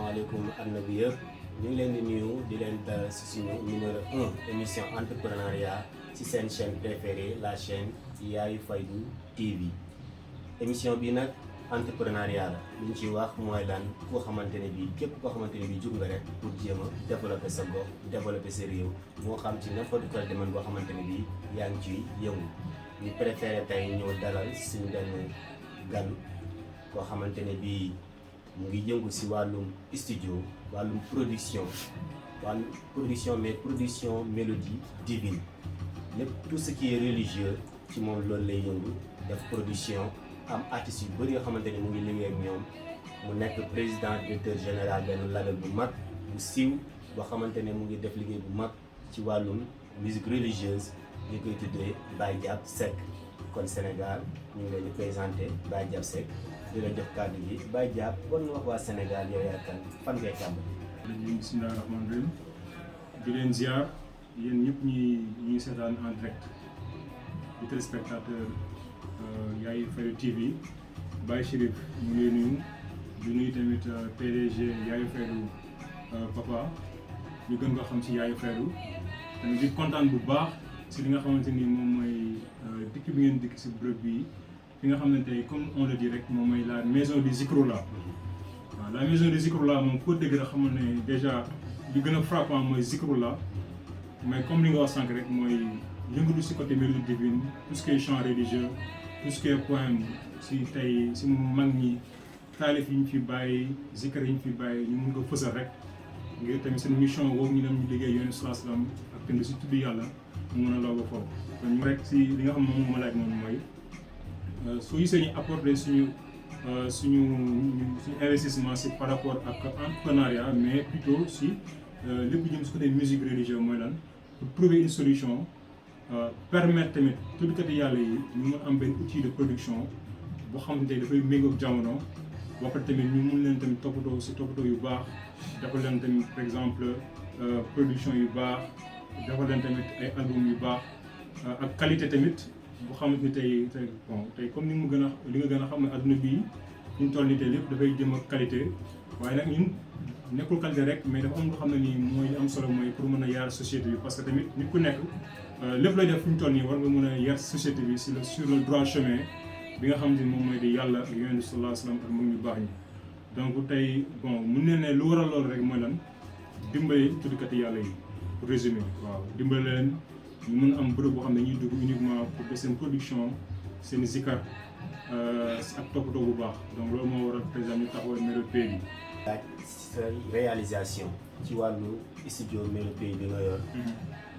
asalaamaaleykum àdduna bi yëpp ñu ngi leen di nuyu di leen dalal si suñu numéro 1 émission entrepreneuriat ci seen chaîne préférée la chaîne Yaye Faydu TV. émission bi nag entrepreneuriat la li ñu ciy wax mooy lan koo xamante ne bii képp koo xamante ne bii jug nga rek pour jéem a développer sa gox développer sa réew moo xam ci n'importe quel domaine boo xamante ne bii yaa ngi ciy yëngu ñu préféré tey ñëw dalal suñu benn gan koo xamante ne bii mu ngi yëngu si wàllum studio wàllum production mais production mélodie divine lépp tout ce qui est religieux ci moom loolu lay yëngu def production am artistes yu bëri yoo xamante ni mu ngi liggéey ak ñoom mu nekk président directeur général benn label bu mag bu siiw boo xamante ne mu ngi def liggéey bu mag ci wàllum musique religieuse ñu koy tuddee Baye Diab Seck kon Sénégal ñu ngi leen di présenté Baye Diab Seck di la jox kàddu gi Baye Diab war nga wax waa Sénégal yow yaa kan fan ngay tàmbali. bismillaahi rahmaani rahiim di leen ziar yéen ñëpp ñi seetaan en direct di téléspectateur Yaye Faydu TV Baye Chérif mu ngi nuyu di nuyu tamit PDG Yaye Faydu papa ñu gën nga xam ci Yaye Faydu tamit di kontaan bu baax si li nga xamante ni moom mooy dikk bi ngeen dikk si bërëb bi fi nga xam ne tey comme on le dit rek moom mooy la maison du Zikroullah waaw la maison du Zikroullah moom koo dégg rek xamal ne déjà li gën a frappant mooy Zikroullah mais comme li nga wax sànq rek mooy yëngatu si côté mélodie divine tout ce qui est chant religieux tout ce qui est poème si tey si mag ñi taalif yi ñu fi bàyyi zikar yi ñu fi bàyyi ñu mun ko fësal rek ngir tamit seen mission boobu ñu dem ñu liggéey yoonu salaam ak tamit si tudd yàlla mu mën a law ba foofu kon ñu rek si li nga xam ne moom ma laaj moom mooy soo gisee ñu apporter suñu investissement si par rapport ak entrepreneuriat mais plutôt si lépp jëm si côté musique religieuse mooy lan pour trouver une solution permettre tamit tuddkati yàlla yi ñu mën am benn outil de production boo xamante ne dafay méngoog jamono ba pare tamit ñu mun leen tamit toppatoo si toppatoo yu baax dafa leen tamit par exemple production yu baax dafa leen tamit ay album yu baax ak qualité tamit bu xamante ni tey comme ni mu gën a li nga gën a xam ne adduna bii ñu toll nii tey lépp dafay jëm ak qualité waaye nag ñun nekkul qualité rek mais dafa am loo xam ne nii mooy li am solo mooy pour mën a yar société bi parce que tamit nit ku nekk lépp lay def fu ñu toll nii war nga mën a yar société bi sur le droit chemin bi nga xamante ni moom mooy di yàlla ak yonent bi sallallahu alayhi wa sallam ak mag ñu baax ñi donc tey mun ne ne lu waral loolu rek mooy lan dimbali tuddkati yàlla yi pour résumer waaw dimbali leen ñu mën am bërëb boo xam ne ñuy dugg uniquement pour def seen production seen zikar ak toppatoo bu baax donc loolu moo waral par exemple ñu taxawal Mélopée bi. laaj sa réalisation ci wàllu studio Mélopée bi nga yor.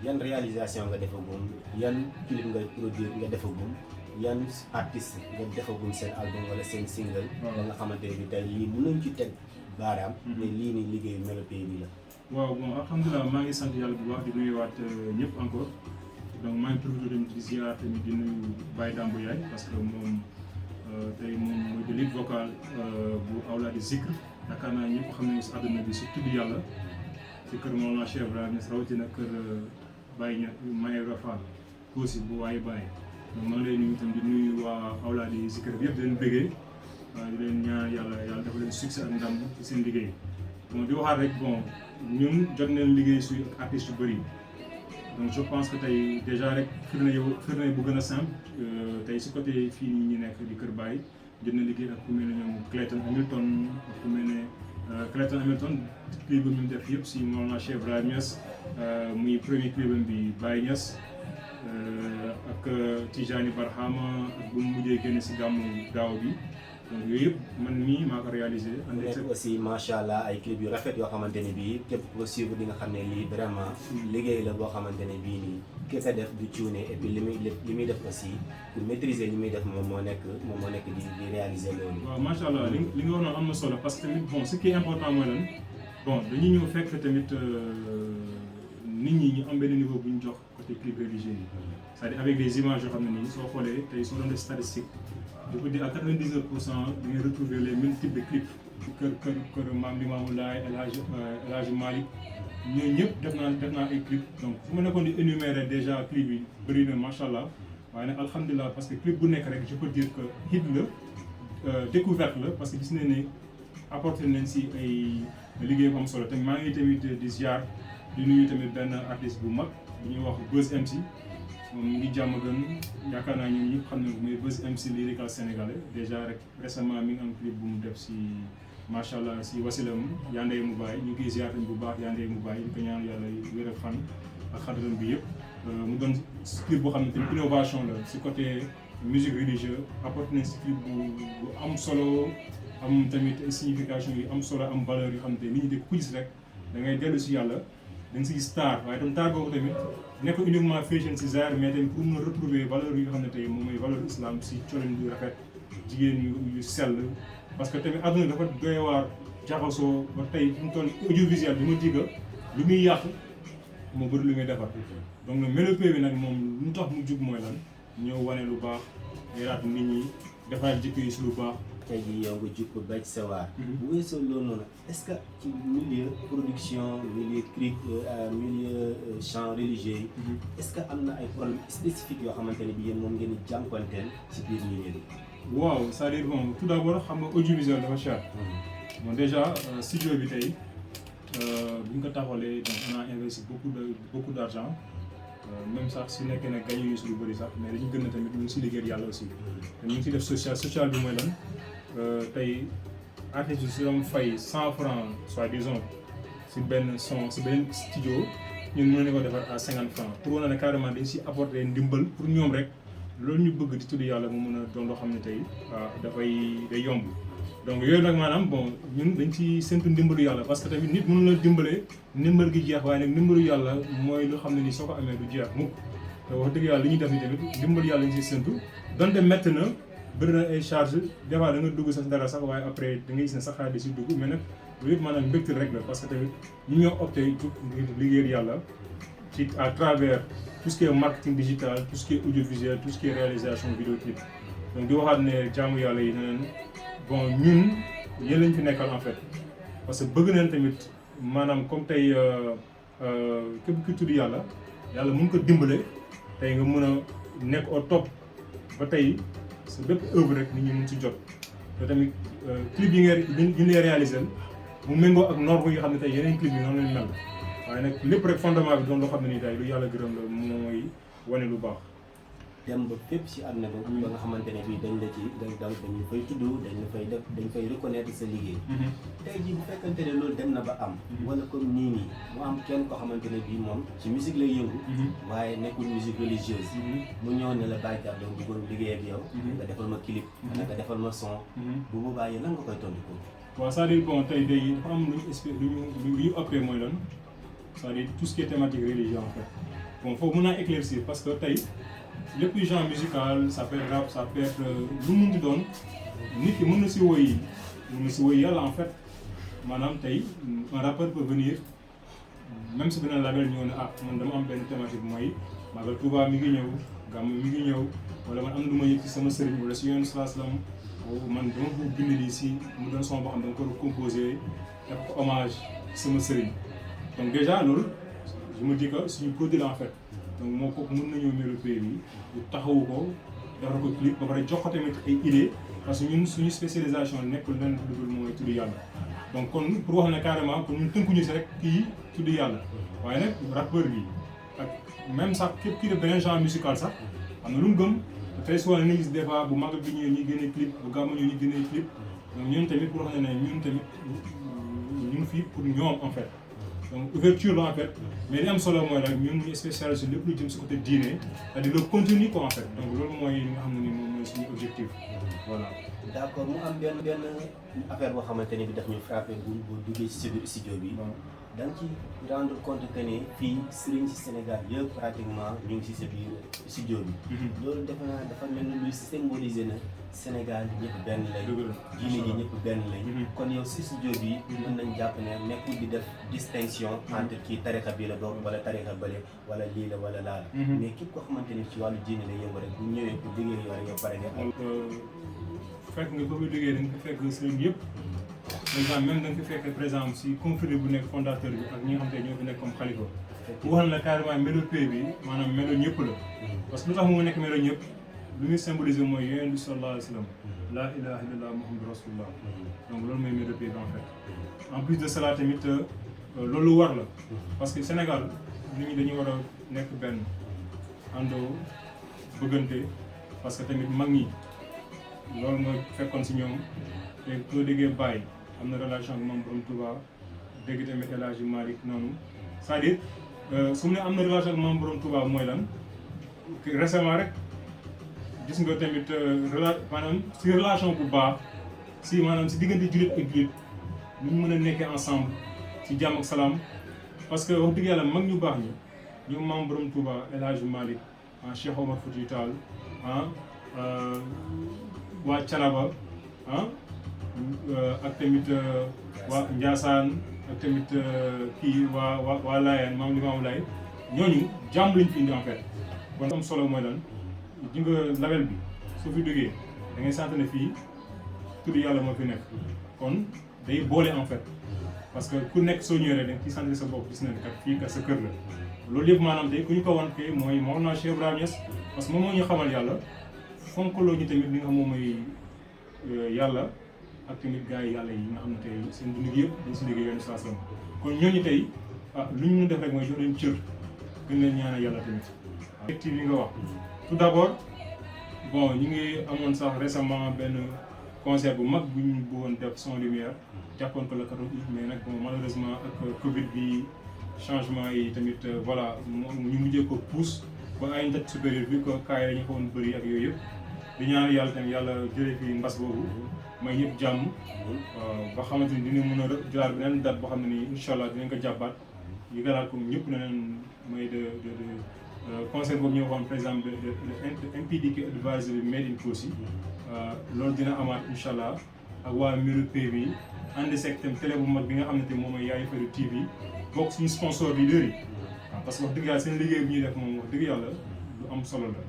yan réalisation nga defagum yan clip nga produire nga defagum yan artiste nga defagum seen album wala seen single. ba nga xamante ne bi tey lii mën nañ ci teg baaraam. mais lii nii liggéeyu Mélopée bi la. waaw bon alhamdulilah maa ngi sant yàlla bu baax di nuyuwaat ñëpp encore donc maa ngi profité tamit di ziar tamit di nuyu Baye Dambo Yaay parce que moom tey moom mooy de lead vocal bu Awlaadi Zikr yaakaar naa ñëpp xam nañu si àdduna bi si tudd yàlla si kër Mawlana Cheikh Ibrahima rawatina kër Baye ña Mayra Fall aussi bu waaye Baye donc maa ngi lay nuyu tamit di nuyu waa Awlaadi Zikr bi yëpp di leen bëggee di leen ñaan yàlla dafa leen succès ak ndam ci seen liggéey bon di waxaat rek ñun jot nañ liggéey suy ak artistes yu bëri donc je pense que tey déjà rek firnde bu gën a simple tey si côté fii nii ñu nekk di Kër Baye jot na liggéey ak ku mel ne ñoom Clayton Hamilton ak ku mel ne Clayton Hamilton clip bi ñu def yëpp si Mawlana Cheikh Ibrahima Niass muy premier clip bi Baye Niass ak Tijani Barhama ak bu mu mujjee génne si gàmmu daaw bi donc yooyu yëpp man mii maa ko réalisé. nekk aussi macha allah ay clip yu rafet yoo xamante ne bii képp ko suivre di nga xam ne lii vraiment liggéey la boo xamante ne bii nii ki ko def du cuune et puis li muy def aussi pour maîtriser li muy def moom moo nekk di réaliser loolu. waaw macha allah li nga wax noonu am na solo parce que tamit bon ce qui est important mooy lan dañuy ñëw fekk tamit nit ñi ñu am benn niveau bu ñu jox côté clip religieux yi c'est-à-dire avec des images yoo xam ne nii soo xoolee tey soo doon def statistique. je peux dire à 99% di nga retrouver les mêmes types de clips kër Maam Limaamu Laay El Hadj Malick ñooñu ñëpp def naa ay clip donc fu ma nekkoon di énumérer déjà clip yi bëri na macha allah waaye nag alhamdulilah parce que clip bu nekk rek je peux dire que hit la découverte la parce que gis nañ ne apporté nañ si liggéey bu am solo tamit maa ngi tamit di ziar di nuyu tamit benn artiste bu mag bu ñuy wax Buzz MC moom mi ngi jàmm gën yaakaar naa ñun ñëpp xam nañ ko muy Buzz MC lyrical sénégalais déjà rek récemment mi ngi am clip bu mu def si macha allah si wasilam Yandey mu bàyyi ñu ngi koy ziar tamit bu baax Yandey mu bàyyi di ko ñaan yàlla wér ak fan ak xadaram bi yëpp mu doon clip boo xam ne tamit innovation la si côté musique religieuse apporté nañ si clip bu am solo am tamit signification yu am solo am valeur yoo xam ne nit ñi di ko gis rek da ngay dellu si yàlla da nga si gis taar waaye tam taar boobu tamit nekk uniquement fashion si zaar mais tamit pour mun a retrouver valeur yi nga xam ne tey moom mooy valeur islam si colin yu rafet jigéen yu sell parce que tamit àdduna dafa doy waar jaxasoo ba tey fu mu toll audiovisuel bi ma diga lu muy yàq moo bëri lu muy defar donc nag mélopée bi nag moom lu tax mu jug mooy lan ñëw wane lu baax yaraat nit ñi defaraat jikko yi si lu baax. tey jii yow nga jukko bàcc sa waar. bu weesoo loolu noonu est-ce que ci milieu production milieu clip milieu chant religieux yi. est-ce que am na ay problèmes spécifiques yoo xamante ne bi yéen moom ngeen di jànkuwanteel ci biir milieu bi. waaw c'est-à-dire bon tout d'abord xam nga audiovisuel dafa cher. bon déjà studio bi tey bu ñu ko taxawalee donc on a investi beaucoup d'argent. même sax su nekkee nag gagné yu si lu bëri sax mais dañu gën a tamit ñu ngi si liggéey yàlla aussi te ñu ngi si def social bi mooy lan tey artiste bi si doon fay 100 francs soi-disant si benn son si benn studio ñun mën nañu ko defar à 50 francs pour wane ne carrément dañ si apporter ndimbal pour ñoom rek loolu ñu bëgg di tudd yàlla mu mën a doon loo xam ne tey day yomb donc yooyu nag maanaam bon ñun dañ ci séntu ndimbalu yàlla parce que tamit nit mënu la dimbale ndimbal gi jeex waaye nag ndimbalu yàlla mooy lu xam ne ni soo ko amee du jeex mukk te wax dëgg yàlla li ñuy def ni tamit ndimbalu yàlla ñu ci séntu donte métti na bëri na ay charge des fois da nga dugg sax dara sax waaye après da ngay gis ne sax xaalis di si dugg mais nag loolu yëpp maanaam mbégte rek la parce que tamit ñu ñoo opté ngir liggéeyal yàlla ci à travers tout ce qui est marketing digital tout ce qui est audiovisuel tout ce qui est réalisation vidéoclip donc di waxaat ne jaamu yàlla yi ne bon ñun yéen lañ fi nekkal en fait parce que bëgg nañ tamit maanaam comme tey képp ki tudd yàlla mun ko dimbale tey nga mën a nekk au top ba tey sa bépp œuvre rek nit ñi mun ci jot te tamit clip yi ñu lay réalisé mu méngoo ak norme yi xam ne tey yeneen clip yi noonu lañ mel waaye nag lépp rek fondement bi doon loo xam ne nii tey lu yàlla gërëm la mooy wane lu baax. dem ba fépp ci àdduna bi ba nga xamante ne bii dañ la ci dañu fay tudd dañ fay reconnaître sa liggéey. tey jii bu fekkante ne loolu dem na ba am. wala comme nii mu am kenn koo xamante ne bii moom ci musique lay yëngu. waaye nekkul musique religieuse. mu ñëw ne la Baye Thiam donc bëggoon liggéey ak yow. nga defal ma clip. nga defal ma son. bu boobaa yéen lan nga koy tontu ko. waaw c'est-à-dire bon tey dafa am lu ñu opté mooy lan c'est-à-dire tout ce qui est thématique religieuse en fait bon foofu mën naa éclaircir parce que tey. lépp genre musical ça peut être rap ça peut être lu mu munti doon nit ki mën na si woy yàlla en fait maanaam tey un rappeur peut venir même si beneen label ñëw ne man dama am benn thématique mooy Magal Touba mi ngi ñëw Gàmmu mi ngi ñëw wala man am na lu ma yëg ci sama sëriñ wala si yoon salaam man dama bëgg bind lii si mu doon son boo xam ne dama ko composé def ko hommage sama sëriñ donc déjà loolu je me dis que suñu produit la en fait donc moo kooku mën nañoo mélopée bi taxawu ko defar ko clip ba pare jox ko tamit ay idées parce que ñun suñu spécialisation nekkul lenn lu dul mooy tudd yàlla donc kon pour wax ne carrément kon ñun tënkuñu si rek kii tudd yàlla waaye nag rappeur bi ak même sax képp kii def beneen genre musical sax am na lu mu gëm tey souvent nañu gis des fois bu magal bi ñëwee ñuy génnee clip bu gàmmu ñëwee ñu génnee clip donc ñun tamit pour wax ne ñun tamit ñu ngi fii pour ñoom en fait donc ouverture la en fait mais li am solo mooy nag ñun ñu spécialisé lépp lu jëm si côté diine c'est-à-dire le contenu quoi en fait donc loolu mooy li nga xam ne ni moom mooy suñu objectif voilà. d'accord mu am benn affaire boo xamante ne bi daf ñu frappé bu duggee ci biir studio bi. da nga ci rendre compte que ne fii sëriñ ci Sénégal yëpp pratiquement ñu ngi ci sa biir studio bi. loolu defe naa dafa mel ni luy symboliser na Sénégal ñëpp benn lañ. diine ji ñëpp benn lañ. kon yow ci studio bi mën nañ jàpp ne nekkul di def distinction entre kii tarixa bii la bokk wala tarixa bële wala lii la wala laa la. mais képp koo xamante ni ci wàllu diine la yëngu rek bu ñëwee pour liggéey yow rek yow pare nga. fekk nga ko liggéey da nga ko fekk sëriñ yëpp. par exemple même da nga ko fekk par exemple si confrérie bu nekk fondateur bi ak ñi nga xam te ñoo fi nekk comme xalifa bu wax la carrément mélopée bi maanaam melo ñëpp la parce que lu tax mu nekk melo ñëpp lu muy symboliser mooy yonent bi sallallahu alayhi wa sallam laa ilaha illallah muhammadu rasulullah donc loolu mooy mélodie bi en fait. En plus de cela tamit loolu war la parce que Sénégal nit ñi dañu war a nekk benn àndoo bëggante parce que tamit mag ñi loolu nga fekkoon si ñoom te koo déggee Baye am na relation ak moom borom Touba dégg tamit El Hadji Malick noonu c'est-à-dire su mu ne am na relation ak moom borom Touba mooy lan récemment rek gis nga tamit maanaam si relation bu baax si maanaam si diggante jullit ak jullit ñu mën a nekkee ensemble ci jàmm ak salaam parce que wax dëgg yàlla mag ñu baax ñi ñu maam borom Touba El Hadji Malick Cheikh Omar Foutiyou Tall waa Thiénaba ak tamit waa Ndiassane ak tamit kii waa Layène maam Limamou Laye ñooñu jàmm lañ fi indi en fait. kon am solo mooy lan ji nga label bi soo fi duggee da ngay sant ne fii tudd yàlla moo fi nekk kon day boole en fait parce que ku nekk soo ñëwee rek da nga ciy sant sa bopp gis nañ kat fii kat sa kër la loolu yëpp maanaam tey ku ñu ko wan fii mooy Mawlana Cheikh Ibrahima Niass parce que moom moo ñu xamal yàlla fonkaloo ñu tamit li nga xam moom mooy yàlla ak tamit gars yi yàlla yi nga xam ne tey seen dund gi yëpp dañ si liggéey yoonu saa sam kon ñooñu tey lu ñu mën def rek mooy jox leen cër gën leen ñaanal yàlla tamit effective yi nga wax tout d'abord bon ñu ngi amoon sax récemment benn concert bu mag bu ñu bëggoon def son lumière jàppoon ko le 14 août mais nag bon malheureusement ak Covid bi changement yi tamit voilà ñu mujjee ko pousse ba ay date supérieure bi ko kaay la ñu ko woon bëri ak yooyu yëpp di ñaan yàlla tamit yàlla jëlee fi mbas boobu may ñëpp jàmm ba xamante ni dina mën a jëlaat beneen date boo xam ne nii incha allah dinañ ko jàppaat yi galaat ko ñëpp na leen may de concert boobu ñu waxoon par exemple de MPDK Advisory Made in Kossy loolu dina amaat incha allah ak waa Miro PV ànd seeg tam télé bu mag bi nga xam ne te moom mooy Yaay Fayda TV bokk suñu sponsor leader yi parce que wax dëgg yàlla seen liggéey bi ñuy def moom wax dëgg yàlla lu am solo la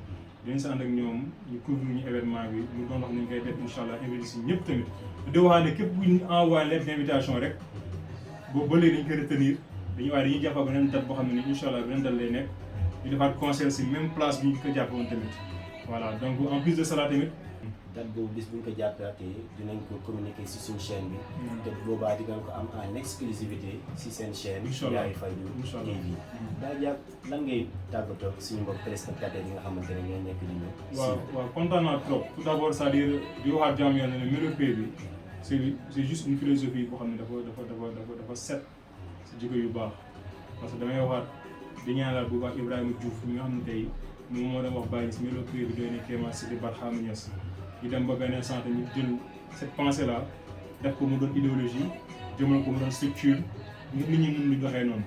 dinañ si ànd ak ñoom ñu couvrir ñu événement bi mu doon wax nañ koy def incha allah invité si ñëpp tamit di wax ne képp bu ñu envoyé lettre d'invitation rek boobu ba léegi dañ koy retenir dañuy jàppal beneen date boo xam ne ni incha allah beneen date lay nekk ñu defaat concert si même place bi ñu ko jàppoon tamit voilà donc en plus de cela tamit date boobu bis bu ñu ko jàppaatee dinañ ko communiquer si suñu chaîne bi. te boobaa di nga ko am en exclusivité si seen chaîne. Yaay Fayda TV. daa jàpp lan ngay tàggatoo suñu mbokk téléspectateurs yi nga xamante ne ñoo nekk di ñëw. waaw kontaan naa trop tout d'abord c'est-à-dire di waxaat jàmm yàlla ne Miro PV c'est juste une philosophie boo xam ne dafa set si jikko yu baax parce que damay waxaat di ñaanal bu baax Ibrahima Diouf mi nga xam ne tey moom moo doon wax bàyyi si Miro PV doy na kéemaan si di Barhama Niass ñu dem ba benn instant ñu jël cette pensée là def ko mu doon idéologie jëmal ko mu doon structure ngir nit ñi mën di doxee noonu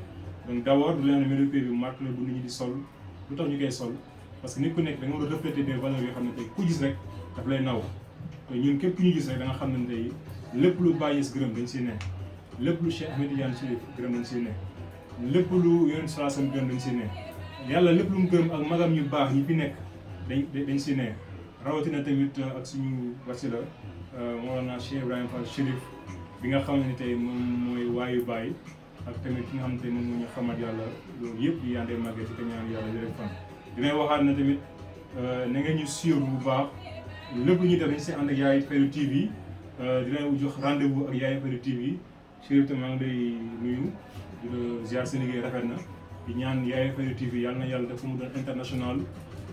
donc d'abord lu leen ne Miro PV marque la bu nit ñi di sol lu tax ñu koy sol parce que nit ku nekk da nga war a refléter des valeurs yoo xam ne tey ku gis rek daf lay naw te ñun képp ku ñu gis rek da nga xam ne tey lépp lu Baye Niass gërëm dañ siy ne lépp lu Cheikh Ahmed Tidiane Chérif gërëm dañ siy ne lépp lu Yonent sallallahu alayhi wasallam gërëm dañ siy ne yàlla lépp lu mu gërëm ak magam ñu baax ñi fi nekk dañ siy ne rawatina tamit ak suñu wasila Mawlana Cheikh Ibrahima Fall Chérif bi nga xam ne tey moom mooy waayu Baye ak tamit ki nga xam ne tey moom moo ñu xamat yàlla loolu yëpp di yandee màggee ci ka ñaan yàlla jërëjëf fan dinay waxaat na tamit na ngeen ñu suivre bu baax lépp lu ñuy def dañ si ànd ak Yaay Fayda TV dinañ jox rendez-vous ak Yaay Fayda TV Chérif tamit maa ngi lay nuyu di la ziar seen liggéey rafet na di ñaan Yaay Fayda TV yàlla na yàlla def mu doon international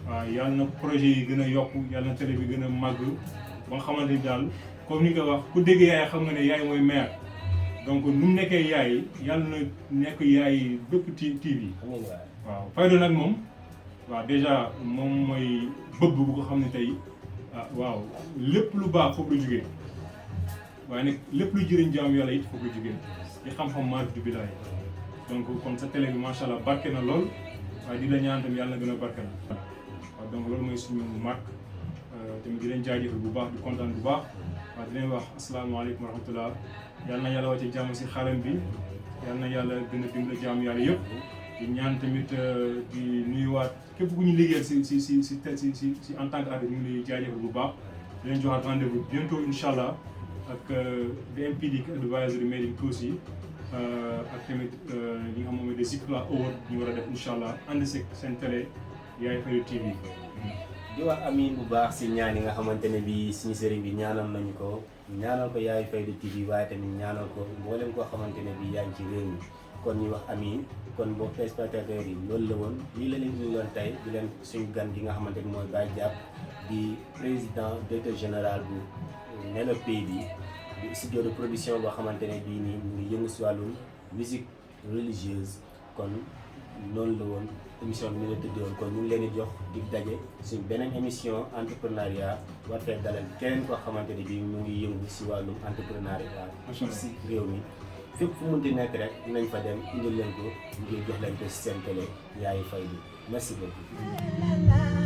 waaw yàlla na projet yi gën a yokku yàlla na télé bi gën a màgg ba nga xamante ni daal comme ni nga wax ku dégg yaay xam nga ne yaay mooy mère donc nu mu nekkee yaay yàlla na nekk yaay bépp TV waaw Fayda nag moom waaw déjà moom mooy bëgg bu ko xam ne tey waaw lépp lu baax foofu la jógee waaye nag lépp lu jëriñ jaam yàlla it foofu la jógee di xam-xam maarif du bilaay donc kon sa télé bi macha allah barke na lool waaye di la ñaan tamit yàlla na gën a barke na waaw donc loolu mooy suñu marque tamit di leen jaajëfal bu baax di kontaan bu baax waaw di leen wax asalaamaaleykum wa rahmatullah yal na yàlla wàcce jàmm si xalam bi yal na yàlla gën a dimbali jàmm yàlla yëpp di ñaan tamit di nuyuwaat képp ku ñu liggéeyal si en tant que artiste ñu ngi lay jaajëfal bu baax di leen joxaat rendez-vous bientôt incha allah ak MPDK Advisory Made in Kossy ak tamit li nga xam moom mooy des Zikla Award ñu war a def incha allah ànd si seen télé Yaay Fayda TV. di wax amiin bu baax si ñaan yi nga xamante ne bii suñu sëriñ bi ñaanal nañu ko ñaanal ko Yaay Fayda TV waaye tamit ñaanal ko mboolem koo xamante ne bii yaa ngi ci réew mi kon ñu wax amiin kon mbokk téléspectateurs yi loolu la woon lii la leen indiloon tey di leen suñu gan gi nga xamante ni mooy Baye Diap di président directeur général bu Melo Pays bi di studio de production boo xamante ne bii nii mu ngi yëngu si wàllum musique religieuse kon noonu la woon émission bi ñu la tëddeewoon kon ñu ngi leen di jox dig daje suñ beneen émission entrepreneuriat war fee dalal keneen koo xamante ne bii mu ngi yëngu si wàllum entrepreneuriat si réew mi fépp fu munti nekk rek dinañ fa dem indil leen ko ngir jox leen ko si seen télé Yaay Fayda merci beaucoup.